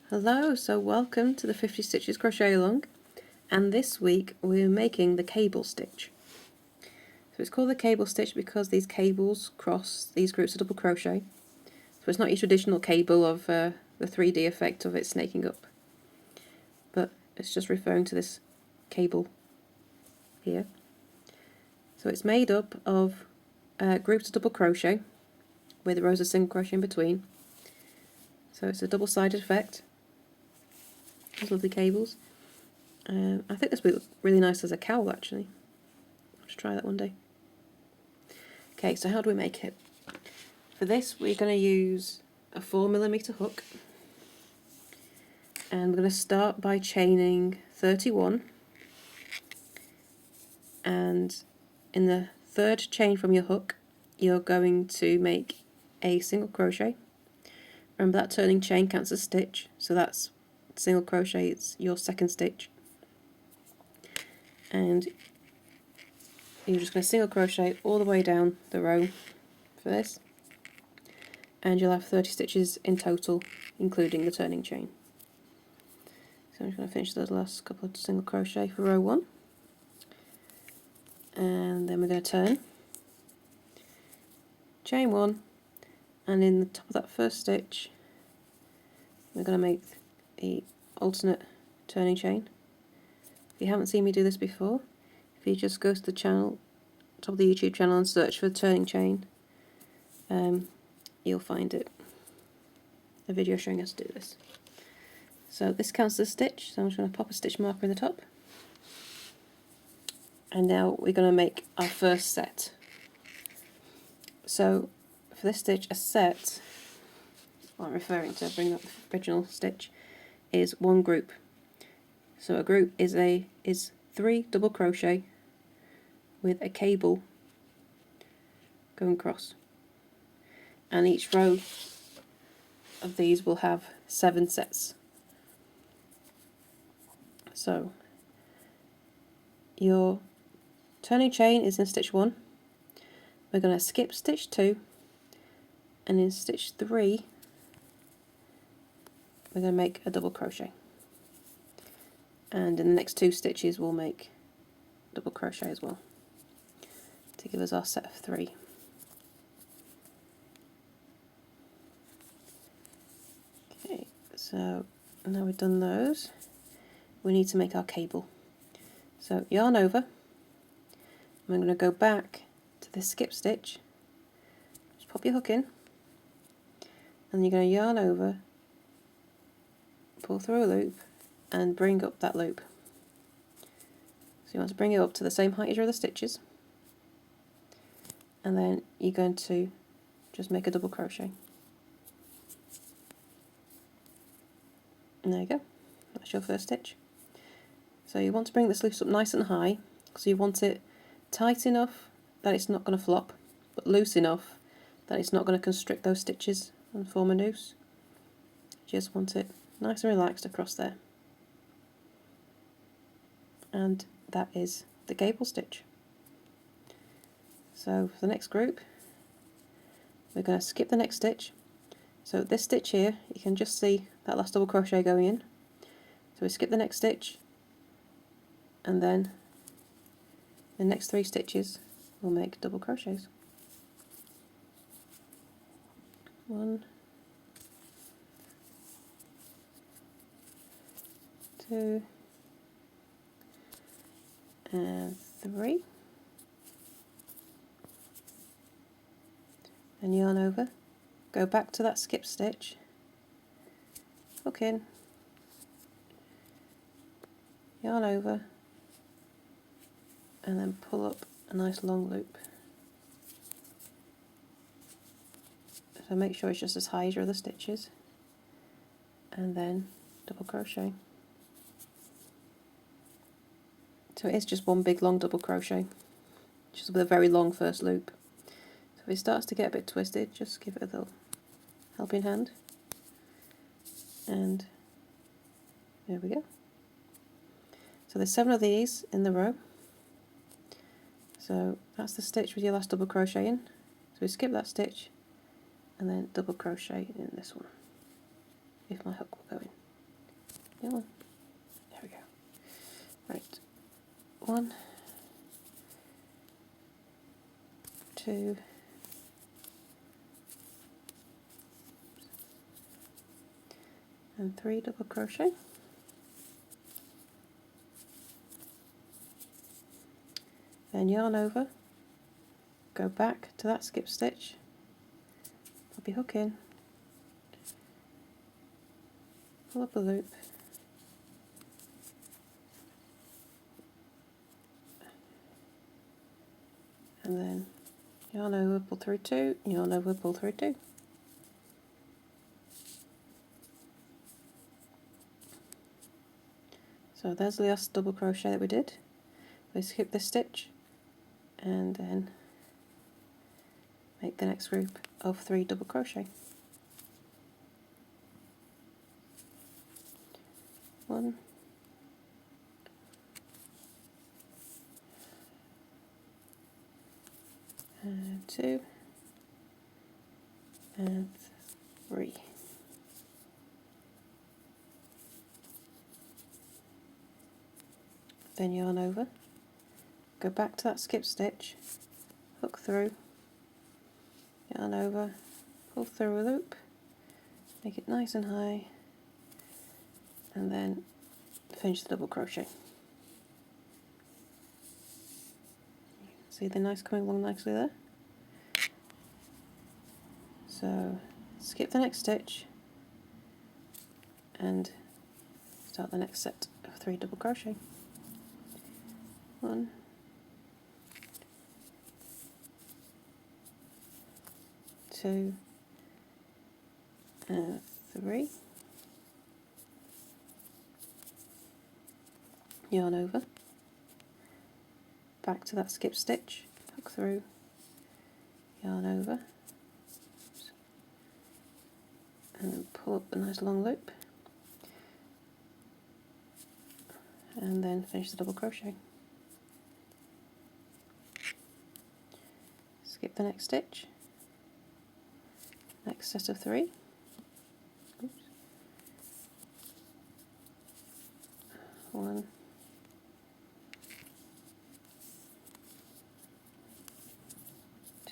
Hello, so welcome to the 50 Stitches Crochet Along, and this week we're making the cable stitch. So it's called the cable stitch because these cables cross these groups of double crochet. So it's not your traditional cable of the 3D effect of it snaking up, but it's just referring to this cable here. So it's made up of groups of double crochet with rows of single crochet in between. So it's a double-sided effect. These lovely cables. I think this would look really nice as a cowl actually. I'll just try that one day. Okay, so how do we make it? For this we're going to use a 4mm hook, and we're going to start by chaining 31, and in the third chain from your hook you're going to make a single crochet. Remember that turning chain counts as a stitch, so that's single crochet, it's your second stitch, and you're just going to single crochet all the way down the row for this, and you'll have 30 stitches in total including the turning chain. So I'm just going to finish the last couple of single crochet for row 1, and then we're going to turn, chain 1, and in the top of that first stitch we're going to make a alternate turning chain. If you haven't seen me do this before, if you just go to the channel, top of the YouTube channel, and search for turning chain, you'll find it. A video showing us to do this. So this counts as a stitch, so I'm just going to pop a stitch marker in the top. And now we're going to make our first set. So for this stitch, a set, what I'm referring to, bring up the original stitch, is one group. So a group is 3 double crochet with a cable going across, and each row of these will have 7 sets. So your turning chain is in stitch 1. We're going to skip stitch 2, and in stitch 3 we're going to make a double crochet, and in the next 2 stitches we'll make double crochet as well to give us our set of 3. Okay, so now we've done those, we need to make our cable. So yarn over, and I'm going to go back to this skip stitch, just pop your hook in, and you're going to yarn over, pull through a loop, and bring up that loop. So you want to bring it up to the same height as your other stitches, and then you're going to just make a double crochet. And there you go, that's your first stitch. So you want to bring this loop up nice and high, so you want it tight enough that it's not going to flop, but loose enough that it's not going to constrict those stitches and form a noose. You just want it nice and relaxed across there. And that is the cable stitch. So for the next group we're going to skip the next stitch. So this stitch here, you can just see that last double crochet going in. So we skip the next stitch, and then the next 3 stitches we'll make double crochets. 1, 2, and 3, and yarn over, go back to that skip stitch, hook in, yarn over, and then pull up a nice long loop. So make sure it's just as high as your other stitches, and then double crochet. So it is just one big long double crochet, just with a very long first loop. So if it starts to get a bit twisted, just give it a little helping hand, and there we go. So there's 7 of these in the row. So that's the stitch with your last double crochet in. So we skip that stitch and then double crochet in this one, if my hook will go in. the other one. There we go. Right. 1, 2, and 3 double crochet. Then yarn over, go back to that skip stitch, pop your hook in, pull up a loop, and then yarn over, pull through 2, yarn over, pull through 2. So there's the last double crochet that we did. We skip this stitch and then make the next group of 3 double crochet. 1, 2, and 3. Then yarn over, go back to that skip stitch, hook through, yarn over, pull through a loop, make it nice and high, and then finish the double crochet. See the nice coming along nicely there? So skip the next stitch and start the next set of 3 double crochet. 1, 2, and 3. Yarn over, back to that skip stitch, hook through, yarn over, and then pull up a nice long loop, and then finish the double crochet. Skip the next stitch, next set of 3. Oops. 1,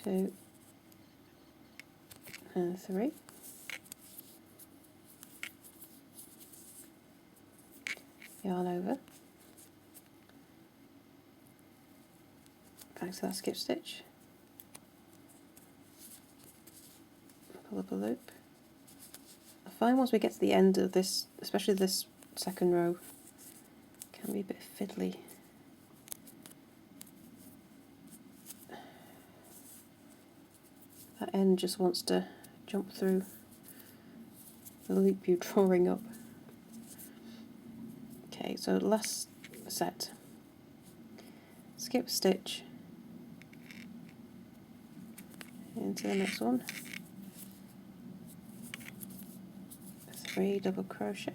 2, and 3. Yarn over, back to that skip stitch, pull up a loop. I find once we get to the end of this, especially this second row, it can be a bit fiddly. That end just wants to jump through the loop you're drawing up. Okay, so last set. Skip stitch into the next one. 3 double crochet.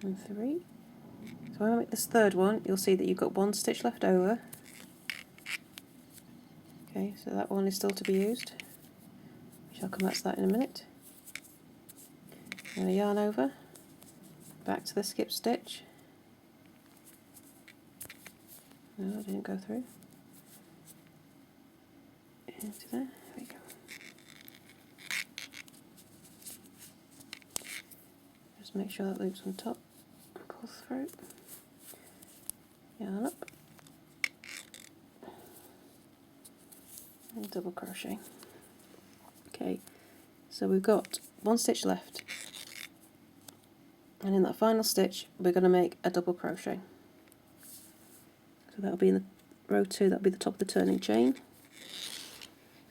And 3. So when I make this third one, you'll see that you've got 1 stitch left over. Okay, so that one is still to be used. I'll come back to that in a minute. I'm going to yarn over, back to the skip stitch. No, I didn't go through. Into there, there we go. Just make sure that loop's on top. Pull through. Yarn up. And double crochet. Okay, so we've got 1 stitch left, and in that final stitch we're going to make a double crochet. So that'll be in the row 2, that'll be the top of the turning chain.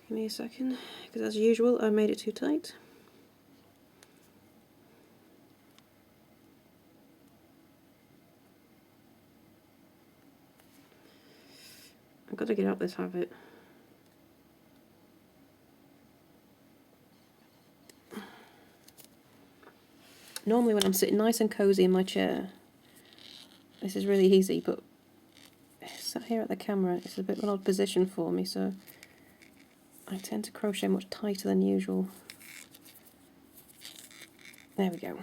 Give me a second, because as usual I made it too tight. I've got to get out this habit. Normally when I'm sitting nice and cosy in my chair, this is really easy, but sat here at the camera, it's a bit of an odd position for me, so I tend to crochet much tighter than usual. There we go.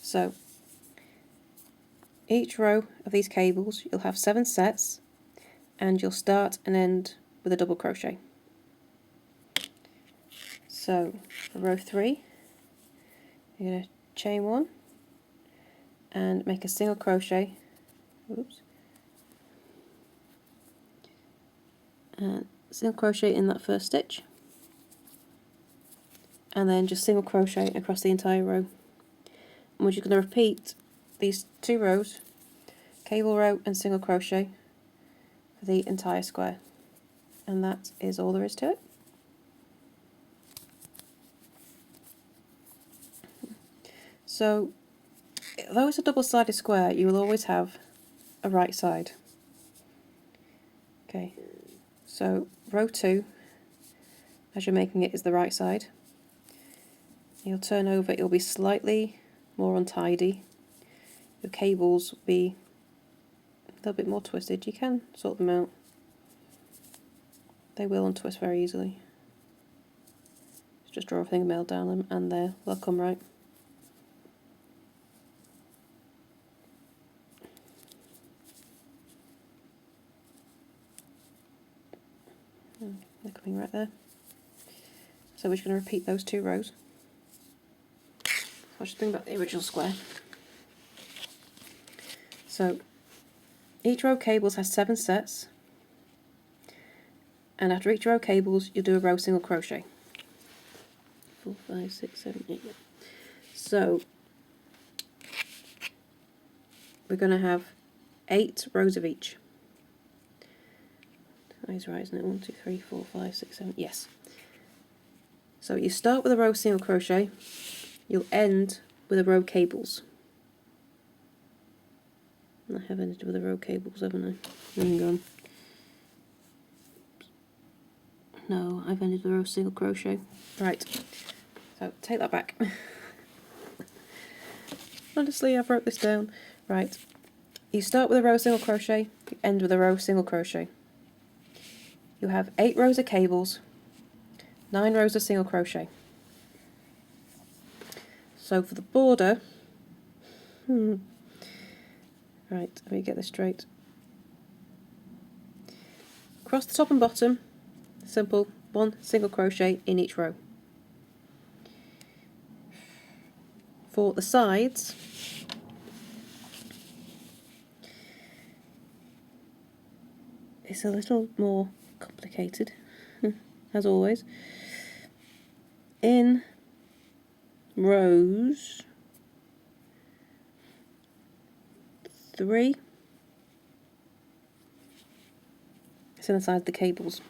So each row of these cables you'll have 7 sets, and you'll start and end with a double crochet. So for row 3 you're going to chain 1 and make a single crochet, oops, and single crochet in that first stitch, and then just single crochet across the entire row. And we're just going to repeat these 2 rows, cable row and single crochet, for the entire square, and that is all there is to it. So though it's a double-sided square, you will always have a right side. Okay, so row 2, as you're making it, is the right side. You'll turn over, it'll be slightly more untidy. Your cables will be a little bit more twisted. You can sort them out. They will untwist very easily. Just draw a fingernail down them and they'll come right. They're coming right there. So we're just going to repeat those 2 rows. I'll just bring back the original square. So each row of cables has 7 sets, and after each row of cables you'll do a row single crochet. 4, 5, 6, 7, 8. So we're going to have 8 rows of each. That is right, isn't it? 1, 2, 3, 4, 5, 6, 7. Yes. So you start with a row single crochet. You'll end with a row of cables. I have ended with a row of cables, haven't I? Hang on. No, I've ended with a row of single crochet. Right. So take that back. Honestly, I've wrote this down. Right. You start with a row single crochet. You end with a row single crochet. You have 8 rows of cables, 9 rows of single crochet. So for the border, right, let me get this straight. Across the top and bottom, simple, 1 single crochet in each row. For the sides, it's a little more complicated, as always. In rows 3, it's in the side of the cables.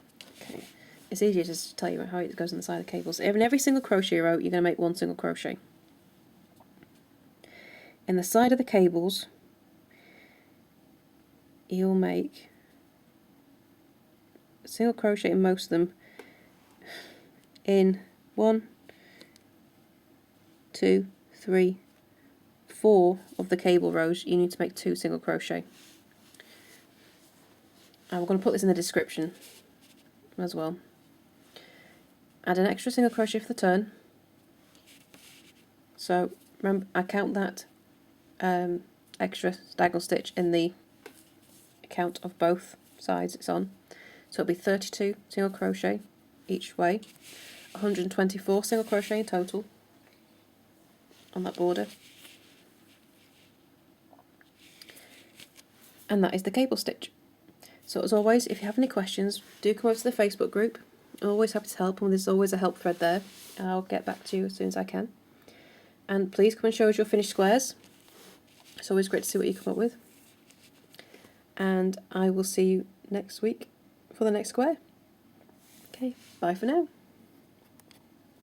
Okay. It's easier to just tell you how it goes on the side of the cables. In every single crochet row, you're going to make 1 single crochet. In the side of the cables, you'll make a single crochet in most of them. In 1, 2, 3, 4 of the cable rows, you need to make 2 single crochet. And we're going to put this in the description as well. Add an extra single crochet for the turn. So remember, I count that extra diagonal stitch in the count of both sides it's on. So it'll be 32 single crochet each way, 124 single crochet in total on that border. And that is the cable stitch. So as always, if you have any questions, do come over to the Facebook group. I'm always happy to help, and there's always a help thread there. I'll get back to you as soon as I can. And please come and show us your finished squares. It's always great to see what you come up with. And I will see you next week for the next square. Okay, bye for now.